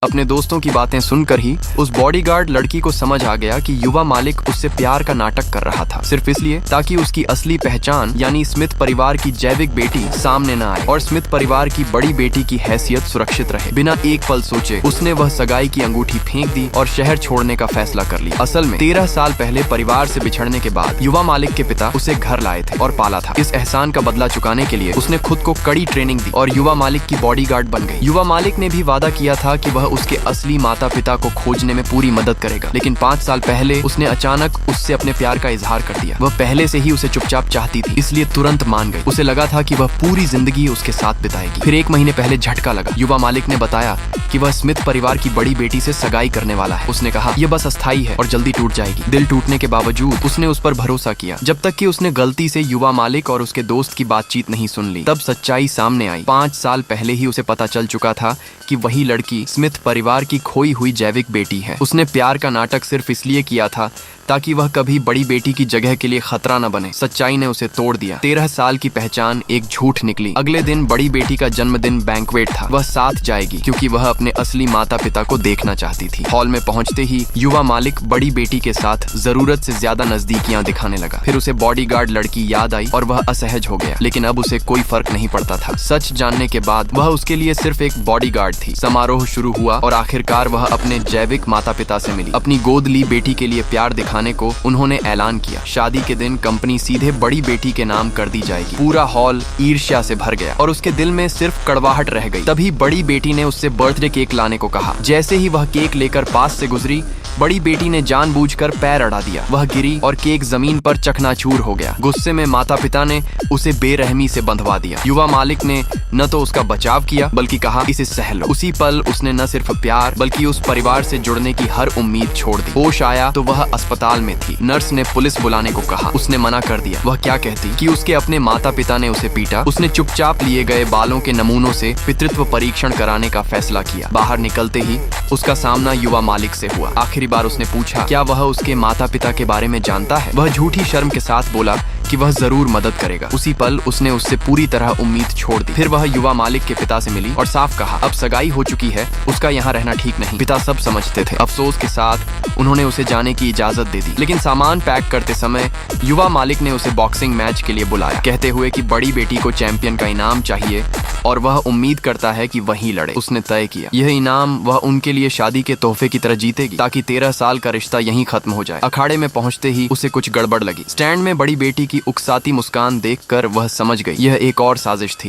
अपने दोस्तों की बातें सुनकर ही उस बॉडीगार्ड लड़की को समझ आ गया कि युवा मालिक उससे प्यार का नाटक कर रहा था, सिर्फ इसलिए ताकि उसकी असली पहचान यानी स्मिथ परिवार की जैविक बेटी सामने न आए और स्मिथ परिवार की बड़ी बेटी की हैसियत सुरक्षित रहे। बिना एक पल सोचे उसने वह सगाई की अंगूठी फेंक दी और शहर छोड़ने का फैसला कर लिया। असल में 13 साल पहले परिवार से बिछड़ने के बाद युवा मालिक के पिता उसे घर लाए थे और पाला था। इस एहसान का बदला चुकाने के लिए उसने खुद को कड़ी ट्रेनिंग दी और युवा मालिक की बॉडीगार्ड बन गई। युवा मालिक ने भी वादा किया था कि वह उसके असली माता पिता को खोजने में पूरी मदद करेगा, लेकिन 5 साल पहले उसने अचानक उससे अपने प्यार का इजहार कर दिया। वह पहले से ही उसे चुपचाप चाहती थी, इसलिए तुरंत मान गई। उसे लगा था कि वह पूरी जिंदगी उसके साथ बिताएगी। फिर 1 महीने पहले झटका लगा। युवा मालिक ने बताया कि वह स्मिथ परिवार की बड़ी बेटी से सगाई करने वाला है। उसने कहा यह बस अस्थायी है और जल्दी टूट जाएगी। दिल टूटने के बावजूद उसने उस पर भरोसा किया, जब तक कि उसने गलती से युवा मालिक और उसके दोस्त की बातचीत नहीं सुन ली। तब सच्चाई सामने आई। 5 साल पहले ही उसे पता चल चुका था कि वही लड़की स्मिथ परिवार की खोई हुई जैविक बेटी है। उसने प्यार का नाटक सिर्फ इसलिए किया था ताकि वह कभी बड़ी बेटी की जगह के लिए खतरा न बने। सच्चाई ने उसे तोड़ दिया। 13 साल की पहचान एक झूठ निकली। अगले दिन बड़ी बेटी का जन्मदिन बैंक्वेट था। वह साथ जाएगी क्योंकि वह अपने असली माता पिता को देखना चाहती थी। हॉल में पहुंचते ही युवा मालिक बड़ी बेटी के साथ जरूरत से ज्यादा नजदीकियां दिखाने लगा। फिर उसे बॉडीगार्ड लड़की याद आई और वह असहज हो गया, लेकिन अब उसे कोई फर्क नहीं पड़ता था। सच जानने के बाद वह उसके लिए सिर्फ एक बॉडीगार्ड थी। समारोह शुरू हुआ और आखिरकार वह अपने जैविक माता पिता से मिली। अपनी गोद ली बेटी के लिए प्यार दिखाने को उन्होंने ऐलान किया। शादी के दिन कंपनी सीधे बड़ी बेटी के नाम कर दी जाएगी। पूरा हॉल ईर्ष्या से भर गया और उसके दिल में सिर्फ कड़वाहट रह गई। तभी बड़ी बेटी ने उससे बर्थडे केक लाने को कहा। जैसे ही वह केक लेकर पास से गुजरी, बड़ी बेटी ने जानबूझकर पैर अड़ा दिया। वह गिरी और केक जमीन पर चकनाचूर हो गया। गुस्से में माता पिता ने उसे बेरहमी से बंधवा दिया। युवा मालिक ने न तो उसका बचाव किया बल्कि कहा इसे सह लो। उसी पल उसने न सिर्फ प्यार बल्कि उस परिवार से जुड़ने की हर उम्मीद छोड़ दी। होश आया तो वह अस्पताल में थी। नर्स ने पुलिस बुलाने को कहा। उसने मना कर दिया। वह क्या कहती कि उसके अपने माता पिता ने उसे पीटा। उसने चुपचाप लिए गए बालों के नमूनों से पितृत्व परीक्षण कराने का फैसला किया। बाहर निकलते ही उसका सामना युवा मालिक से हुआ। आखिरी बार उसने पूछा क्या वह उसके माता पिता के बारे में जानता है। वह झूठी शर्म के साथ बोला कि वह जरूर मदद करेगा। उसी पल उसने उससे पूरी तरह उम्मीद छोड़ दी। फिर वह युवा मालिक के पिता से मिली और साफ कहा अब सगाई हो चुकी है, उसका यहाँ रहना ठीक नहीं। पिता सब समझते थे। अफसोस के साथ उन्होंने उसे जाने की इजाजत दे दी, लेकिन सामान पैक करते समय युवा मालिक ने उसे बॉक्सिंग मैच के लिए बुलाया, कहते हुए कि बड़ी बेटी को चैंपियन का इनाम चाहिए और वह उम्मीद करता है कि वही लड़े। उसने तय किया यह इनाम वह उनके लिए शादी के तोहफे की तरह जीतेगी ताकि 13 साल का रिश्ता यहीं खत्म हो जाए। अखाड़े में पहुंचते ही उसे कुछ गड़बड़ लगी। स्टैंड में बड़ी बेटी की उकसाती मुस्कान देखकर वह समझ गई यह एक और साजिश थी।